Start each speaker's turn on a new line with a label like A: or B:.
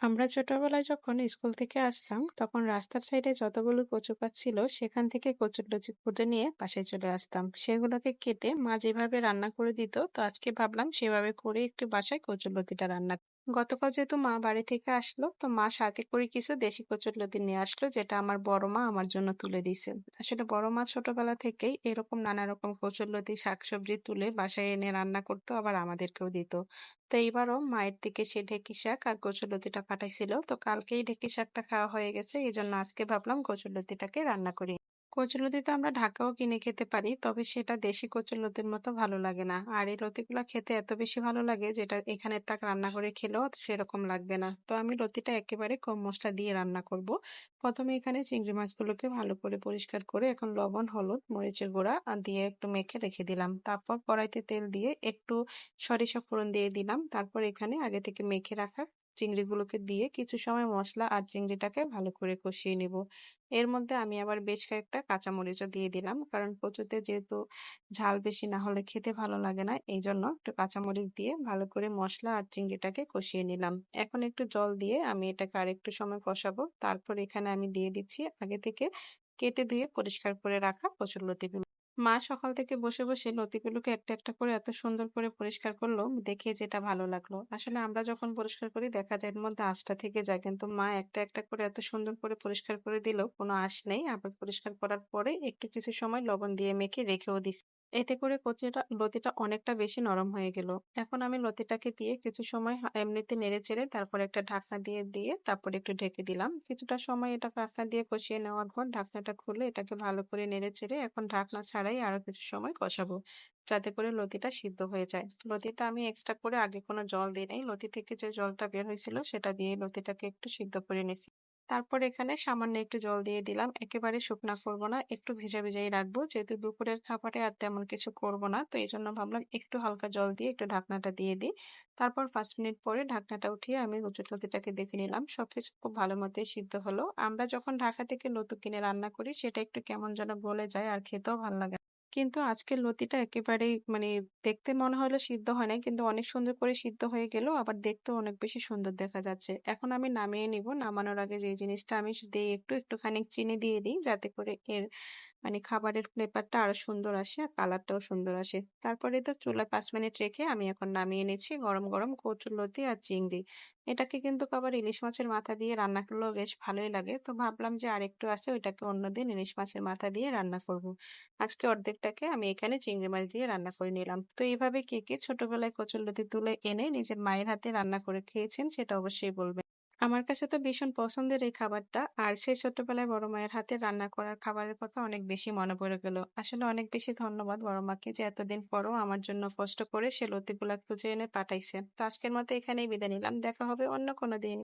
A: আমরা ছোটবেলায় যখন স্কুল থেকে আসতাম তখন রাস্তার সাইডে যতগুলো কচু গাছ ছিল সেখান থেকে কচুর লতি খুঁটে নিয়ে বাসায় চলে আসতাম, সেগুলোকে কেটে মা যেভাবে রান্না করে দিত, তো আজকে ভাবলাম সেভাবে করে একটু বাসায় কচুর লতিটা রান্না করি। গতকাল যেহেতু মা বাড়ি থেকে আসলো, তো মা সাথে করে কিছু দেশি কচুর লতি নিয়ে আসলো, যেটা আমার বড় মা আমার জন্য তুলে দিয়েছে। আসলে বড় মা ছোটবেলা থেকেই এরকম নানা রকম কচুর লতি শাকসবজি তুলে বাসায় এনে রান্না করতো, আবার আমাদেরকেও দিত। তো এইবারও মায়ের থেকে সে ঢেঁকি শাক আর কচুলতিটা পাঠাইছিল, তো কালকেই ঢেঁকি শাকটা খাওয়া হয়ে গেছে, এই জন্য আজকে ভাবলাম কচুলতিটাকে রান্না করি। কচুলতি তো আমরা ঢাকাও কিনে খেতে পারি, তবে সেটা দেশি কচুলতির মতো ভালো লাগে না। আর এই লতিগুলা খেতে এত বেশি ভালো লাগে যেটা এখানে টাক রান্না করে খেলেও সেরকম লাগবে না। তো আমি লতিটা একেবারে কম মশলা দিয়ে রান্না করব। প্রথমে এখানে চিংড়ি মাছগুলোকে ভালো করে পরিষ্কার করে এখন লবণ, হলুদ, মরিচের গুঁড়া আর দিয়ে একটু মেখে রেখে দিলাম। তারপর কড়াইতে তেল দিয়ে একটু সরিষা ফোড়ন দিয়ে দিলাম। তারপর এখানে আগে থেকে মেখে রাখা চিংড়িগুলোকে দিয়ে কিছু সময় মশলা আর চিংড়িটাকে ভালো করে কষিয়ে নিব। এর মধ্যে আমি আবার বেশ কয়েকটা কাঁচামরিচও দিয়ে দিলাম, কারণ কচুতে যেহেতু ঝাল বেশি না হলে খেতে ভালো লাগে না, এই জন্য একটু কাঁচামরিচ দিয়ে ভালো করে মশলা আর চিংড়িটাকে কষিয়ে নিলাম। এখন একটু জল দিয়ে আমি এটাকে আর একটু সময় কষাবো। তারপর এখানে আমি দিয়ে দিচ্ছি আগে থেকে কেটে ধুয়ে পরিষ্কার করে রাখা কচুরলতিগুলো। মা সকাল থেকে বসে বসে লতিগুলোকে একটা একটা করে এত সুন্দর করে পরিষ্কার করলো, দেখে যেটা ভালো লাগলো। আসলে আমরা যখন পরিষ্কার করি দেখা যায় এর মধ্যে আঁশটা থেকে যায়, কিন্তু মা একটা একটা করে এত সুন্দর করে পরিষ্কার করে দিল, কোনো আঁশ নেই। আবার পরিষ্কার করার পরে একটু কিছু সময় লবণ দিয়ে মেখে রেখেও দিছি। এতে করে লতিটা অনেকটা বেশি নরম হয়ে গেল। এখন আমি লতিটাকে দিয়ে কিছু সময় এমনিতে নেড়ে চেড়ে তারপর একটা ঢাকনা দিয়ে দিয়ে তারপর একটু ঢেকে দিলাম। কিছুটা সময় এটা ঢাকনা দিয়ে কষিয়ে নেওয়ার পর ঢাকনাটা খুলে এটাকে ভালো করে নেড়ে চেড়ে এখন ঢাকনা ছাড়াই আরো কিছু সময় কষাবো, যাতে করে লতিটা সিদ্ধ হয়ে যায়। লতিটা আমি এক্সট্রা করে আগে কোনো জল দিই নাই, লতি থেকে যে জলটা বের হয়েছিল সেটা দিয়ে লতিটাকে একটু সিদ্ধ করে নিছি। তারপর এখানে সামান্য একটু জল দিয়ে দিলাম, একেবারে শুকনা করব না, একটু ভেজা ভেজাই রাখবো, যেহেতু দুপুরের খাবারে আর তেমন কিছু করব না, তো এই জন্য ভাবলাম একটু হালকা জল দিয়ে একটু ঢাকনাটা দিয়ে দিই। তারপর 5 মিনিট পরে ঢাকনাটা উঠিয়ে আমি লতিটাকে দেখে নিলাম, সবকিছু খুব ভালো মতোই সিদ্ধ হলো। আমরা যখন ঢাকা থেকে লতি কিনে রান্না করি সেটা একটু কেমন যেন গলে যায় আর খেতেও ভালো লাগে না। কিন্তু আজকের লতিটা একেবারেই দেখতে মনে হলো সিদ্ধ হয় নাই, কিন্তু অনেক সুন্দর করে সিদ্ধ হয়ে গেল, আবার দেখতেও অনেক বেশি সুন্দর দেখা যাচ্ছে। এখন আমি নামিয়ে নিব। নামানোর আগে যে জিনিসটা আমি দিই, একটুখানি চিনি দিয়ে দিই, যাতে করে এর খাবারের ফ্লেভারটা আরো সুন্দর আসে আর কালারটাও সুন্দর আসে। তারপরে তো চুলায় 5 মিনিট রেখে আমি এখন নামিয়ে নিচ্ছি গরম গরম কচুরলতি আর চিংড়ি। এটাকে কিন্তু আবার ইলিশ মাছের মাথা দিয়ে রান্না করলেও বেশ ভালোই লাগে, তো ভাবলাম যে আরেকটু আছে ওইটাকে অন্যদিন ইলিশ মাছের মাথা দিয়ে রান্না করব। আজকে অর্ধেকটাকে আমি এখানে চিংড়ি মাছ দিয়ে রান্না করে নিলাম। তো এইভাবে কে কে ছোটবেলায় কচুরলতি তুলে এনে নিজের মায়ের হাতে রান্না করে খেয়েছেন সেটা অবশ্যই বলবেন। আমার কাছে তো ভীষণ পছন্দের এই খাবারটা। আর সেই ছোট্টবেলায় বড় মায়ের হাতে রান্না করা খাবারের কথা অনেক বেশি মনে পড়ে গেল। আসলে অনেক বেশি ধন্যবাদ বড় মাকে, যে এতদিন পরও আমার জন্য কষ্ট করে সে লতিগুলা খুঁজে এনে পাঠাইছে। তো আজকের মতো এখানেই বিদায় নিলাম। দেখা হবে অন্য কোনো দিন।